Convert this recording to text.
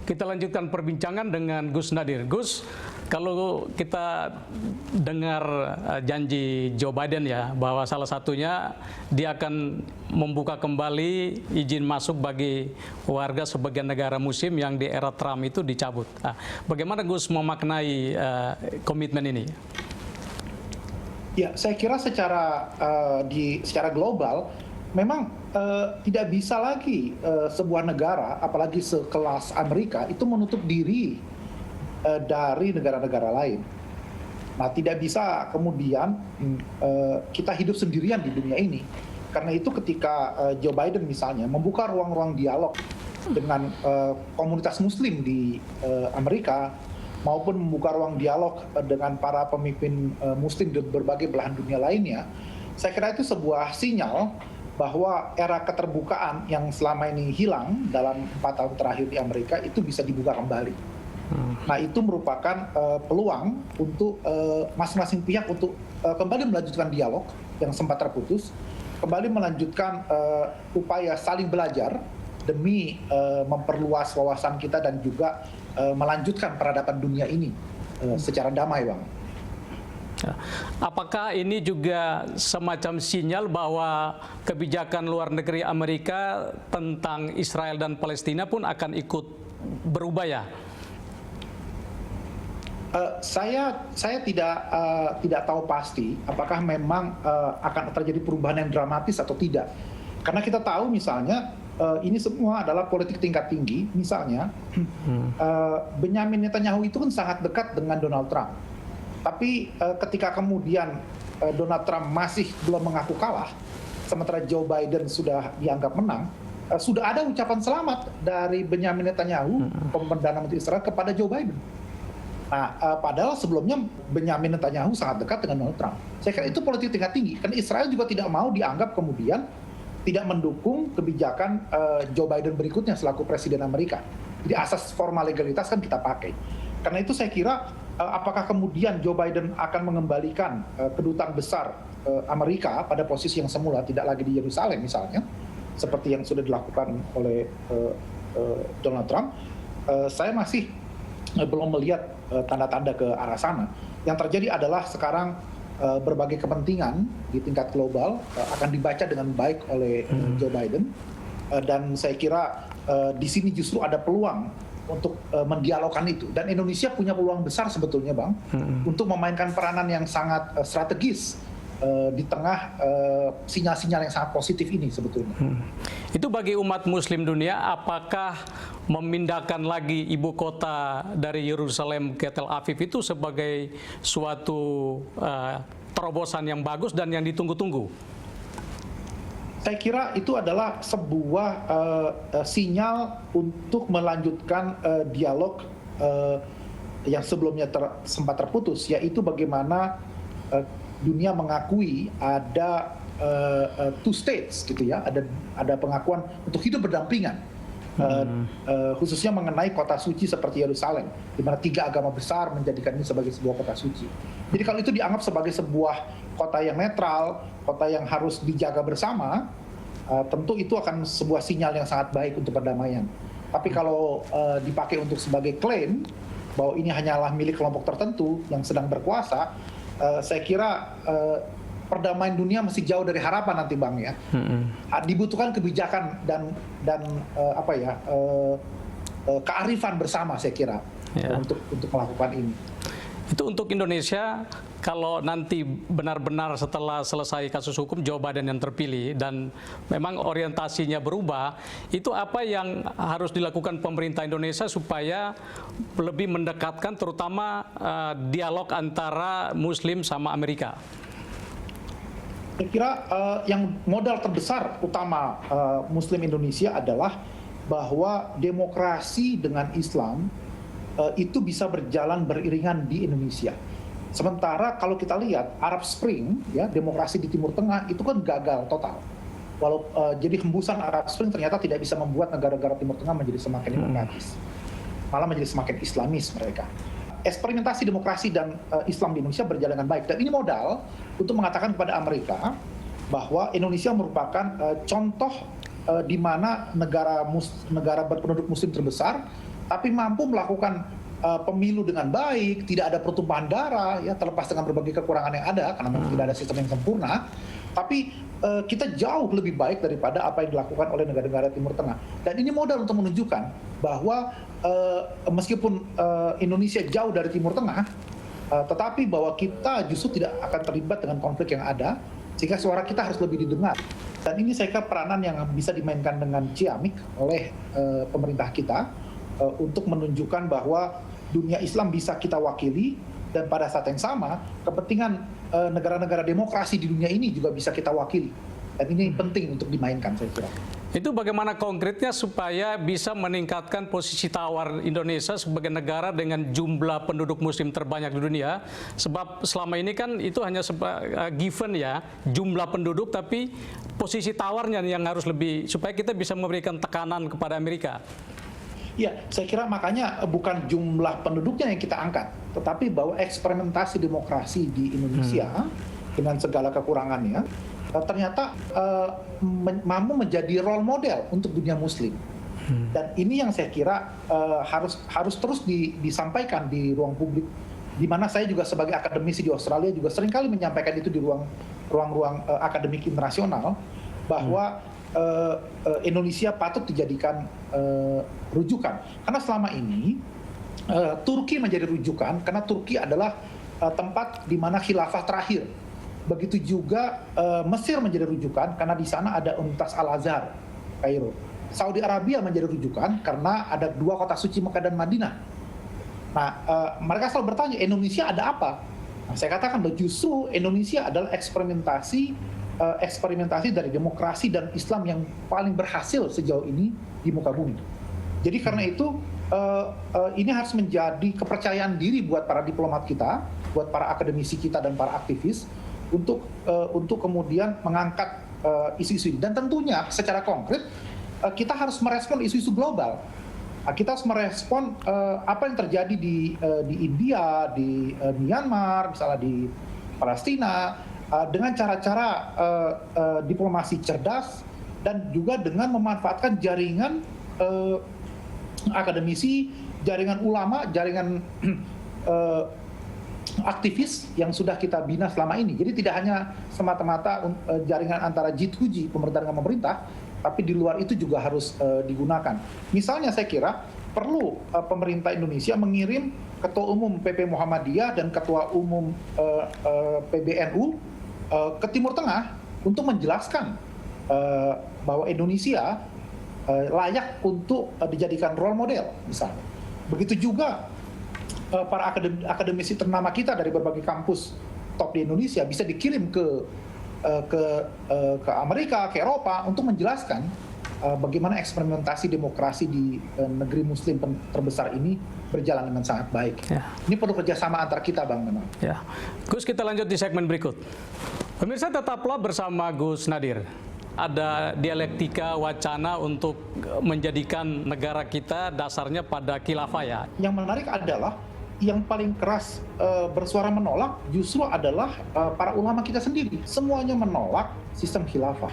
Kita lanjutkan perbincangan dengan Gus Nadir. Gus, kalau kita dengar janji Joe Biden ya, bahwa salah satunya dia akan membuka kembali izin masuk bagi warga sebagian negara muslim yang di era Trump itu dicabut. Nah, bagaimana Gus memaknai komitmen ini? Ya, saya kira secara global memang tidak bisa lagi sebuah negara, apalagi sekelas Amerika, itu menutup diri dari negara-negara lain. Nah, tidak bisa kemudian kita hidup sendirian di dunia ini. Karena itu ketika Joe Biden misalnya membuka ruang-ruang dialog dengan komunitas Muslim di Amerika, maupun membuka ruang dialog dengan para pemimpin Muslim di berbagai belahan dunia lainnya, saya kira itu sebuah sinyal bahwa era keterbukaan yang selama ini hilang dalam 4 tahun terakhir di Amerika itu bisa dibuka kembali. Nah, itu merupakan peluang untuk masing-masing pihak untuk kembali melanjutkan dialog yang sempat terputus, kembali melanjutkan upaya saling belajar demi memperluas wawasan kita dan juga melanjutkan peradaban dunia ini secara damai, Bang. Apakah ini juga semacam sinyal bahwa kebijakan luar negeri Amerika tentang Israel dan Palestina pun akan ikut berubah ya? Saya tidak tahu pasti apakah memang akan terjadi perubahan yang dramatis atau tidak. Karena kita tahu misalnya ini semua adalah politik tingkat tinggi. Misalnya Benyamin Netanyahu itu kan sangat dekat dengan Donald Trump. Tapi ketika kemudian Donald Trump masih belum mengaku kalah, sementara Joe Biden sudah dianggap menang, sudah ada ucapan selamat dari Benyamin Netanyahu, Perdana Menteri Israel, kepada Joe Biden. Nah, padahal sebelumnya Benyamin Netanyahu sangat dekat dengan Donald Trump. Saya kira itu politik tingkat tinggi, karena Israel juga tidak mau dianggap kemudian tidak mendukung kebijakan Joe Biden berikutnya selaku Presiden Amerika. Jadi asas formal legalitas kan kita pakai. Karena itu saya kira apakah kemudian Joe Biden akan mengembalikan kedutaan besar Amerika pada posisi yang semula, tidak lagi di Yerusalem misalnya, seperti yang sudah dilakukan oleh Donald Trump, saya masih belum melihat tanda-tanda ke arah sana. Yang terjadi adalah sekarang berbagai kepentingan di tingkat global akan dibaca dengan baik oleh Joe Biden, dan saya kira di sini justru ada peluang untuk mendialogkan itu, dan Indonesia punya peluang besar sebetulnya, Bang, untuk memainkan peranan yang sangat strategis di tengah sinyal-sinyal yang sangat positif ini sebetulnya. Itu bagi umat Muslim dunia, apakah memindahkan lagi ibu kota dari Yerusalem ke Tel Aviv itu sebagai suatu terobosan yang bagus dan yang ditunggu-tunggu? Saya kira itu adalah sebuah sinyal untuk melanjutkan dialog yang sebelumnya sempat terputus, yaitu bagaimana dunia mengakui ada two states, gitu ya, ada pengakuan untuk hidup berdampingan, khususnya mengenai kota suci seperti Yerusalem, di mana 3 agama besar menjadikan ini sebagai sebuah kota suci. Jadi kalau itu dianggap sebagai sebuah kota yang netral, kota yang harus dijaga bersama, tentu itu akan sebuah sinyal yang sangat baik untuk perdamaian. Tapi kalau dipakai untuk sebagai klaim bahwa ini hanyalah milik kelompok tertentu yang sedang berkuasa, saya kira perdamaian dunia masih jauh dari harapan nanti, Bang, ya. Dibutuhkan kebijakan dan kearifan bersama, saya kira, untuk melakukan ini. Itu untuk Indonesia, kalau nanti benar-benar setelah selesai kasus hukum Joe Biden yang terpilih dan memang orientasinya berubah, itu apa yang harus dilakukan pemerintah Indonesia supaya lebih mendekatkan terutama dialog antara Muslim sama Amerika? Saya kira yang modal terbesar utama Muslim Indonesia adalah bahwa demokrasi dengan Islam itu bisa berjalan beriringan di Indonesia. Sementara kalau kita lihat Arab Spring, ya, demokrasi di Timur Tengah itu kan gagal total. Jadi hembusan Arab Spring ternyata tidak bisa membuat negara-negara Timur Tengah menjadi semakin demokratis, malah menjadi semakin Islamis mereka. Eksperimentasi demokrasi dan Islam di Indonesia berjalan dengan baik, dan ini modal untuk mengatakan kepada Amerika bahwa Indonesia merupakan contoh di mana negara berpenduduk Muslim terbesar tapi mampu melakukan pemilu dengan baik, tidak ada pertumpahan darah, ya terlepas dengan berbagai kekurangan yang ada, karena memang tidak ada sistem yang sempurna, tapi kita jauh lebih baik daripada apa yang dilakukan oleh negara-negara Timur Tengah. Dan ini modal untuk menunjukkan bahwa meskipun Indonesia jauh dari Timur Tengah, tetapi bahwa kita justru tidak akan terlibat dengan konflik yang ada, sehingga suara kita harus lebih didengar. Dan ini saya kira peranan yang bisa dimainkan dengan ciamik oleh pemerintah kita untuk menunjukkan bahwa dunia Islam bisa kita wakili, dan pada saat yang sama kepentingan negara-negara demokrasi di dunia ini juga bisa kita wakili. Dan ini penting untuk dimainkan, saya kira. Itu bagaimana konkretnya supaya bisa meningkatkan posisi tawar Indonesia sebagai negara dengan jumlah penduduk muslim terbanyak di dunia? Sebab selama ini kan itu hanya given ya, jumlah penduduk, tapi posisi tawarnya yang harus lebih, supaya kita bisa memberikan tekanan kepada Amerika. Ya, saya kira makanya bukan jumlah penduduknya yang kita angkat, tetapi bahwa eksperimentasi demokrasi di Indonesia dengan segala kekurangannya ternyata mampu menjadi role model untuk dunia Muslim. Dan ini yang saya kira harus terus disampaikan di ruang publik, di mana saya juga sebagai akademisi di Australia juga seringkali menyampaikan itu di ruang-ruang akademik internasional, bahwa Indonesia patut dijadikan rujukan. Karena selama ini Turki menjadi rujukan, karena Turki adalah tempat di mana khilafah terakhir. Begitu juga Mesir menjadi rujukan, karena di sana ada Universitas Al-Azhar, Kairo. Saudi Arabia menjadi rujukan, karena ada dua kota suci Mekah dan Madinah. Nah, mereka selalu bertanya, Indonesia ada apa? Nah, saya katakan bahwa justru Indonesia adalah eksperimentasi dari demokrasi dan Islam yang paling berhasil sejauh ini di muka bumi. Jadi karena itu ini harus menjadi kepercayaan diri buat para diplomat kita, buat para akademisi kita dan para aktivis untuk kemudian mengangkat isu-isu ini. Dan tentunya secara konkret kita harus merespon isu-isu global. Kita harus merespon apa yang terjadi di India, di Myanmar, misalnya di Palestina, dengan cara-cara diplomasi cerdas, dan juga dengan memanfaatkan jaringan akademisi, jaringan ulama, jaringan aktivis yang sudah kita bina selama ini. Jadi tidak hanya semata-mata jaringan antara G2G, pemerintah dengan pemerintah, tapi di luar itu juga harus digunakan. Misalnya saya kira perlu pemerintah Indonesia mengirim Ketua Umum PP Muhammadiyah dan Ketua Umum PBNU ke Timur Tengah untuk menjelaskan bahwa Indonesia layak untuk dijadikan role model, misalnya. Begitu juga para akademisi ternama kita dari berbagai kampus top di Indonesia bisa dikirim ke Amerika, ke Eropa untuk menjelaskan bagaimana eksperimentasi demokrasi di negeri Muslim terbesar ini berjalan dengan sangat baik. Ya. Ini perlu kerjasama antar kita, Bang Memang. Ya. Gus, kita lanjut di segmen berikut. Pemirsa, tetaplah bersama Gus Nadir. Ada dialektika wacana untuk menjadikan negara kita dasarnya pada khilafah ya. Yang menarik adalah yang paling keras bersuara menolak justru adalah para ulama kita sendiri. Semuanya menolak sistem khilafah.